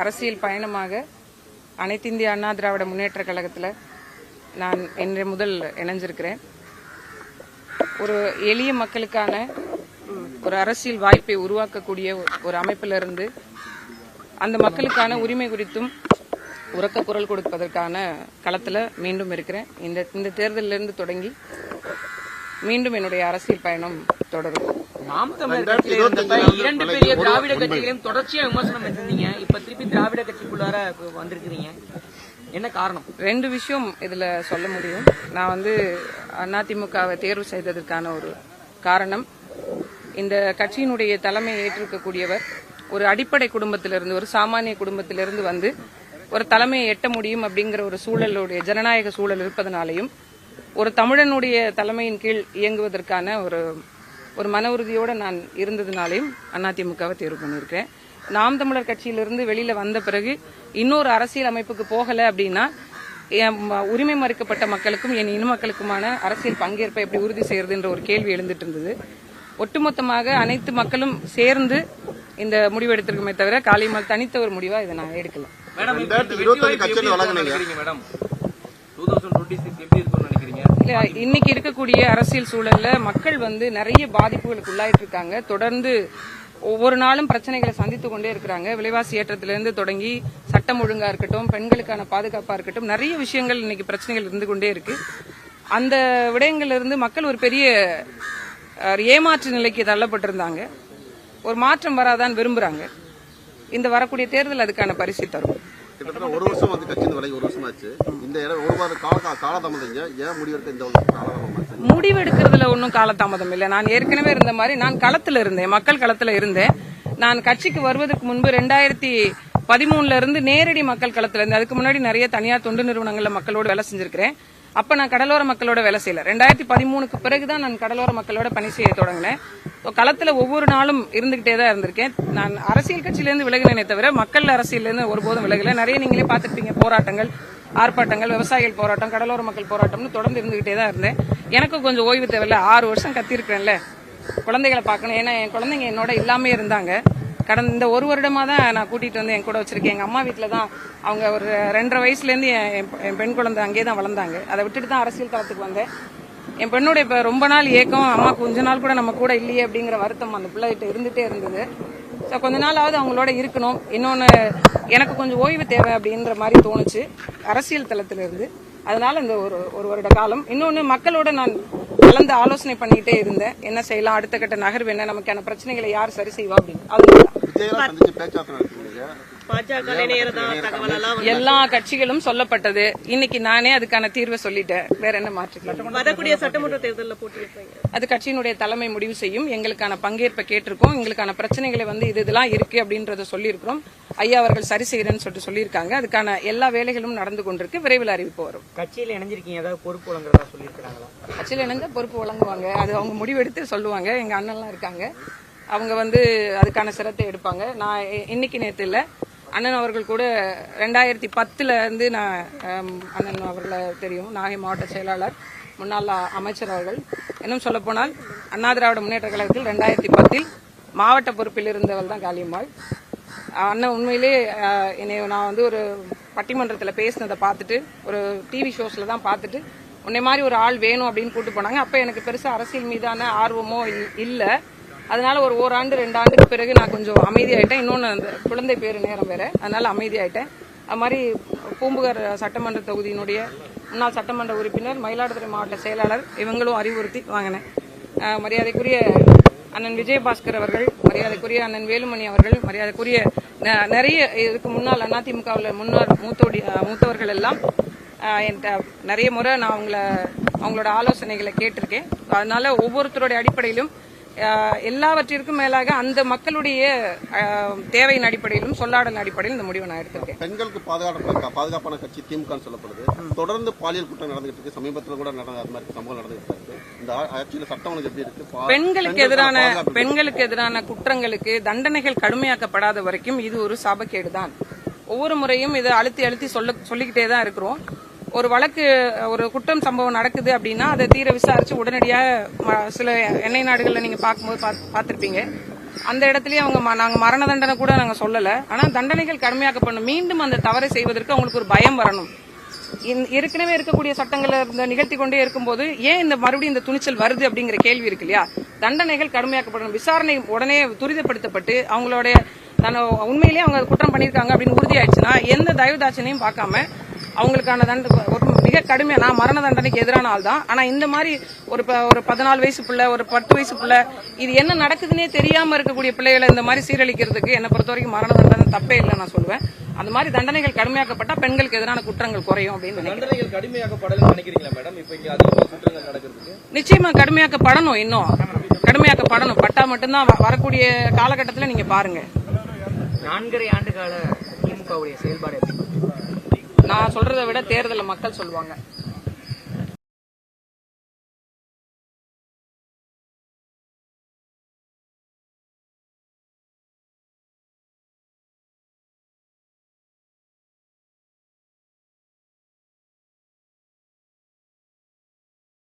அரசியல் பயணமாக அனைத்து இந்திய அண்ணா திராவிட முன்னேற்ற கழகத்தில் நான் இன்று முதல் இணைஞ்சிருக்கிறேன். ஒரு எளிய மக்களுக்கான ஒரு அரசியல் வாய்ப்பை உருவாக்கக்கூடிய ஒரு அமைப்பிலிருந்து அந்த மக்களுக்கான உரிமை குறித்தும் உரக்க குரல் கொடுப்பதற்கான களத்தில் மீண்டும் இருக்கிறேன். இந்த தேர்தலிலிருந்து தொடங்கி மீண்டும் என்னுடைய அரசியல் பயணம் தொடரும். நாம் தமிழர் கட்சியில இருந்தப்ப 2 பெரிய திராவிட கட்சிகளையும் தொடர்ச்சியா விமர்சனம் பண்ணிருந்தீங்க. இப்ப திருப்பி திராவிட கட்சிக்குள்ளார வந்திருக்கிறீங்க, என்ன காரணம்? 2 விஷயம் இதுல சொல்ல முடியும். நான் அதிமுகவை தேர்வு செய்ததற்கான ஒரு காரணம், இந்த கட்சியினுடைய தலைமை ஏற்றிருக்கக்கூடியவர் ஒரு அடிப்படை குடும்பத்திலிருந்து, ஒரு சாமானிய குடும்பத்திலிருந்து வந்து ஒரு தலைமையை எட்ட முடியும் அப்படிங்கிற ஒரு சூழலுடைய ஜனநாயக சூழல் இருப்பதனாலையும், ஒரு தமிழனுடைய தலைமையின் கீழ் இயங்குவதற்கான ஒரு மன உறுதியோடு நான் இருந்ததுனாலையும் அதிமுகவை தேர்வு பண்ணியிருக்கேன். நாம் தமிழர் கட்சியிலிருந்து வெளியில வந்த பிறகு இன்னொரு அரசியல் அமைப்புக்கு போகல அப்படின்னா உரிமை மறுக்கப்பட்ட மக்களுக்கும் என் இன மக்களுக்குமான அரசியல் பங்கேற்பை எப்படி உறுதி செய்யறதுன்ற ஒரு கேள்வி எழுந்துட்டு இருந்தது. ஒட்டுமொத்தமாக அனைத்து மக்களும் சேர்ந்து இந்த முடிவு எடுத்திருக்குமே தவிர காளியம்மாள் தனித்த ஒரு முடிவா இதை நான் எடுக்கல. இன்னைக்கு இருக்கக்கூடிய அரசியல் சூழல்ல மக்கள் நிறைய பாதிப்புகளுக்கு உள்ளாயிட்டு இருக்காங்க. தொடர்ந்து ஒவ்வொரு நாளும் பிரச்சனைகளை சந்தித்து கொண்டே இருக்கிறாங்க. விலைவாசி ஏற்றத்திலிருந்து தொடங்கி சட்டம் ஒழுங்கா இருக்கட்டும், பெண்களுக்கான பாதுகாப்பா இருக்கட்டும், நிறைய விஷயங்கள் இன்னைக்கு பிரச்சனைகள் இருந்து கொண்டே இருக்கு. அந்த விடயங்கள்ல இருந்து மக்கள் ஒரு பெரிய ஏமாற்று நிலைக்கு தள்ளப்பட்டிருந்தாங்க. ஒரு மாற்றம் வராதான் விரும்புறாங்க. இந்த வரக்கூடிய தேர்தல் அதுக்கான பரிசு தரும். கிட்டத்தட்ட 1 வருஷம் கட்சியின் விலகி 1 வருஷம் ஆச்சு. இந்த ஒரு வார காலதாமதம் ஏன் முடிவெடுக்க இந்த காலதாமதம்? முடிவெடுக்கிறதுல ஒன்றும் காலதாமதம் இல்லை. நான் ஏற்கனவே இருந்த மாதிரி நான் களத்துல இருந்தேன், மக்கள் களத்துல இருந்தேன். நான் கட்சிக்கு வருவதற்கு முன்பு 2013 இருந்து நேரடி மக்கள் களத்துல இருந்தேன். அதுக்கு முன்னாடி நிறைய தனியார் தொண்டு நிறுவனங்கள்ல மக்களோட வேலை செஞ்சிருக்கிறேன். அப்ப நான் கடலோர மக்களோட வேலை செய்யல. 2013க்கு பிறகுதான் நான் கடலோர மக்களோட பணி செய்ய தொடங்கினேன். களத்துல ஒவ்வொரு நாளும் இருந்துகிட்டே தான் இருந்திருக்கேன். நான் அரசியல் கட்சியிலிருந்து விலகினே தவிர மக்கள் அரசியலிருந்து ஒருபோதும் விலகல. நிறைய நீங்களே பாத்துருப்பீங்க, போராட்டங்கள், ஆர்ப்பாட்டங்கள், விவசாயிகள் போராட்டம், கடலோர மக்கள் போராட்டம்னு தொடர்ந்து இருந்துகிட்டே தான் இருந்தேன். எனக்கும் கொஞ்சம் ஓய்வு தேவையில்ல. 6 வருஷம் கத்திருக்கிறேன்ல, குழந்தைகளை பார்க்கணும். ஏன்னா என் குழந்தைங்க என்னோட இல்லாமே இருந்தாங்க. கடந்த இந்த 1 வருடமா தான் நான் கூட்டிட்டு வந்து என் கூட வச்சிருக்கேன். எங்க அம்மா வீட்டுல தான் அவங்க ஒரு 2.5 வயசுல இருந்து என் பெண் குழந்தை அங்கேயே தான் வளர்ந்தாங்க. அதை விட்டுட்டு தான் அரசியல் தளத்துக்கு வந்தேன். என் பெண்ணோட இப்ப ரொம்ப நாள் ஏக்கம், அம்மா கொஞ்ச நாள் கூட நம்ம கூட இல்லையே அப்படிங்கிற வருத்தம் அந்த பிள்ளைகிட்ட இருந்துட்டே இருந்தது. கொஞ்ச நாளாவது அவங்களோட இருக்கணும். இன்னொன்னு எனக்கு கொஞ்சம் ஓய்வு தேவை அப்படின்ற மாதிரி தோணுச்சு அரசியல் தளத்துல இருந்து. அதனால இந்த ஒரு வருட காலம் இன்னொன்னு மக்களோட நான் கலந்து ஆலோசனை பண்ணிட்டே இருந்தேன். என்ன செய்யலாம், அடுத்த கட்ட நகர்வு என்ன, நமக்கான பிரச்சனைகளை யார் சரி செய்வா அப்படின்னு. எல்லா கட்சிகளும் சொல்லப்பட்டது. இன்னைக்கு நானே அதுக்கான தீர்வை சொல்லிட்டேன். வேற என்ன மாற்றிக்கலாம்? வரக்கூடிய சட்டமன்ற தேர்தலில் போட்டு அது கட்சியினுடைய தலைமை முடிவு செய்யும். எங்களுக்கான பங்கேற்பை கேட்டிருக்கோம். எங்களுக்கான பிரச்சனைகளை இதெல்லாம் இருக்கு அப்படின்றத சொல்லியிருக்கிறோம். ஐயா அவர்கள் சரி செய்யறேன்னு சொல்லியிருக்காங்க. அதுக்கான எல்லா வேலைகளும் நடந்து கொண்டிருக்கு. விரைவில் அறிவிப்பு வரும். கட்சியில் இணைஞ்சிருக்கீங்க, ஏதாவது பொறுப்பு வழங்குறதா சொல்லியிருக்காங்களா? கட்சியில் இணைஞ்சா பொறுப்பு வழங்குவாங்க. அது அவங்க முடிவெடுத்து சொல்லுவாங்க. எங்க அண்ணன்லாம் இருக்காங்க, அவங்க அதுக்கான சிரத்தை எடுப்பாங்க. நான் இன்னைக்கு நேற்று இல்ல, அண்ணன் அவர்கள் கூட 2010 இருந்து நான் அண்ணன் அவர்களை தெரியும், நாகை மாவட்ட செயலாளர், முன்னாள் அமைச்சர் அவர்கள். இன்னும் சொல்ல போனால் அண்ணா திராவிட முன்னேற்ற கழகத்தில் 2010 மாவட்ட பொறுப்பில் இருந்தவள் தான் காளியம்மாள். அண்ணன் உண்மையிலே நான் ஒரு பட்டிமன்றத்தில் பேசினதை பார்த்துட்டு, ஒரு டிவி ஷோஸ்ல தான் பார்த்துட்டு, உன்னை மாதிரி ஒரு ஆள் வேணும் அப்படின்னு கூட்டு போனாங்க. அப்ப எனக்கு பெருசா அரசியல் மீதான ஆர்வமோ இல்ல. அதனால ஒரு ஓராண்டு 2 ஆண்டுக்கு பிறகு நான் கொஞ்சம் அமைதியாயிட்டேன். இன்னொன்னு அந்த குழந்தை பேரு நேரம் வேற, அதனால அமைதியாயிட்டேன். அது மாதிரி பூம்புகார் சட்டமன்ற தொகுதியினுடைய முன்னாள் சட்டமன்ற உறுப்பினர், மயிலாடுதுறை மாவட்ட செயலாளர், இவங்களும் அறிவுறுத்தி வாங்கினேன். மரியாதைக்குரிய அண்ணன் விஜயபாஸ்கர் அவர்கள், மரியாதைக்குரிய அண்ணன் வேலுமணி அவர்கள், மரியாதைக்குரிய நிறைய இதுக்கு முன்னாள் அதிமுகவில் மூத்தவர்கள் எல்லாம் நிறைய முறை நான் அவங்களோட ஆலோசனைகளை கேட்டிருக்கேன். அதனால ஒவ்வொருத்தருடைய அடிப்படையிலும் எல்லாவற்றிற்கும் மேலாக அந்த மக்களுடைய தேவையின் அடிப்படையிலும் சொல்லாடல் அடிப்படையில் இந்த முடிவை நான் எடுத்திருக்கேன். பெண்களுக்கு பாதுகாப்பான கட்சி திமுக சொல்லப்படுது. தொடர்ந்து பாலியல் குற்றம் நடந்துட்டு இருக்கு. சமீபத்தில் கூட அது மாதிரி சம்பவம் நடந்துட்டு இருக்கு. இந்த ஆட்சியில சட்டம் எப்படி இருக்கு? பெண்களுக்கு எதிரான குற்றங்களுக்கு தண்டனைகள் கடுமையாக்கப்படாத வரைக்கும் இது ஒரு சாபக்கேடுதான். ஒவ்வொரு முறையும் இதை அழுத்தி சொல்லிக்கிட்டே தான் இருக்கிறோம். ஒரு வழக்கு, ஒரு குற்றம் சம்பவம் நடக்குது அப்படின்னா அதை தீர விசாரிச்சு உடனடியாக சில எண்ணெய் நாடுகள்ல நீங்க பார்க்கும்போது பார்த்திருப்பீங்க, அந்த இடத்துலயே அவங்க நாங்க மரண தண்டனை கூட நாங்க சொல்லல. ஆனா தண்டனைகள் கடுமையாக்கப்படணும். மீண்டும் அந்த தவறை செய்வதற்கு அவங்களுக்கு ஒரு பயம் வரணும். ஏற்கனவே இருக்கக்கூடிய சட்டங்களை நிகழ்த்தி கொண்டே இருக்கும்போது ஏன் இந்த மறுபடியும் இந்த துணிச்சல் வருது அப்படிங்கிற கேள்வி இருக்கு இல்லையா? தண்டனைகள் கடுமையாக்கப்படணும். விசாரணை உடனே துரிதப்படுத்தப்பட்டு அவங்களுடைய உண்மையிலேயே அவங்க குற்றம் பண்ணியிருக்காங்க அப்படின்னு உறுதியாயிடுச்சுன்னா எந்த தயவுதாட்சணையும் பார்க்காம அவங்களுக்கான ஒரு மிக கடுமையா, நான் மரண தண்டனைக்கு எதிரான ஆள் தான். ஆனா இந்த மாதிரி ஒரு 14 வயசு பிள்ளை, ஒரு 10 வயசு பிள்ளை, இது என்ன நடக்குதுன்னே தெரியாம இருக்கக்கூடிய பிள்ளைகளை இந்த மாதிரி சீரழிக்கிறதுக்கு என்னை பொறுத்த வரைக்கும் மரண தண்டனை தப்பே இல்லை நான் சொல்லுவேன். அந்த மாதிரி தண்டனைகள் கடுமையாக்கப்பட்டா பெண்களுக்கு எதிரான குற்றங்கள் குறையும் அப்படின்னு தண்டனைகள் கடுமையாக்கப்படலன்னு நினைக்கிறீங்களா மேடம்? இப்ப இங்க அதிகமா குற்றங்கள் நடக்கிறதுக்கு நிச்சயமா கடுமையாக்கப்படணும். இன்னும் கடுமையாக்கப்படணும். பட்டா மட்டும்தான் வரக்கூடிய காலகட்டத்தில் நீங்க பாருங்க. 4.5 ஆண்டு கால திமுகவுடைய செயல்பாடு நான் சொல்றதை விட தேர்தலில் மக்கள் சொல்லுவாங்க.